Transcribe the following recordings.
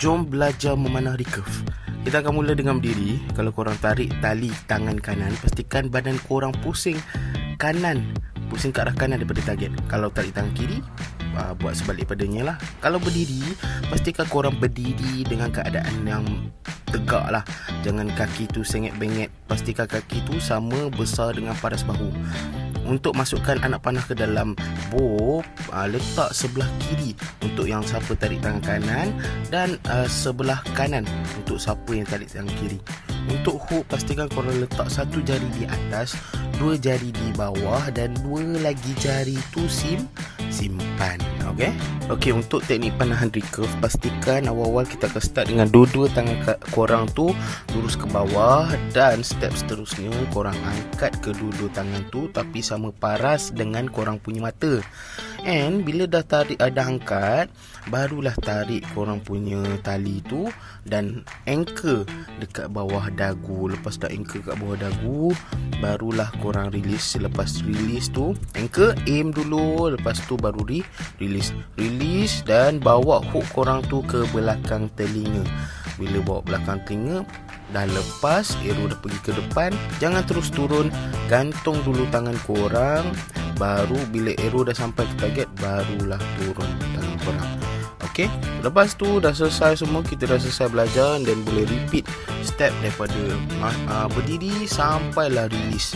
Jom belajar memanah recurve. Kita akan mula dengan berdiri. Kalau korang tarik tali tangan kanan, pastikan badan korang pusing kanan, pusing ke arah kanan daripada target. Kalau tarik tangan kiri, buat sebalik padanya lah. Kalau berdiri, pastikan korang berdiri dengan keadaan yang tegak lah. Jangan kaki tu sengit-bengit. Pastikan kaki tu sama besar dengan paras bahu. Untuk masukkan anak panah ke dalam bow, letak sebelah kiri untuk yang siapa tarik tangan kanan, dan sebelah kanan untuk siapa yang tarik tangan kiri. Untuk hook, pastikan korang letak satu jari di atas, dua jari di bawah, dan dua lagi jari tu simpan. Okey, untuk teknik panahan recurve, pastikan awal-awal kita akan start dengan dua-dua tangan korang tu lurus ke bawah, dan step seterusnya korang angkat kedua-dua tangan tu tapi sama paras dengan korang punya mata. And bila dah angkat, barulah tarik korang punya tali tu dan anchor dekat bawah dagu. Lepas dah anchor kat bawah dagu, barulah korang release. Lepas release tu, anchor, aim dulu, lepas tu baru release dan bawa hook korang tu ke belakang telinga. Bila bawa belakang telinga, dah lepas, arrow dah pergi ke depan, jangan terus turun, gantung dulu tangan korang. Baru bila arrow dah sampai ke target, barulah turun tangan korang. Okey, lepas tu dah selesai semua, kita dah selesai belajar, dan boleh repeat step daripada berdiri sampailah release.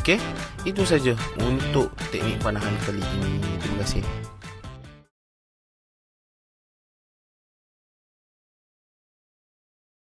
Okey, itu saja untuk teknik panahan kali ini. Terima kasih.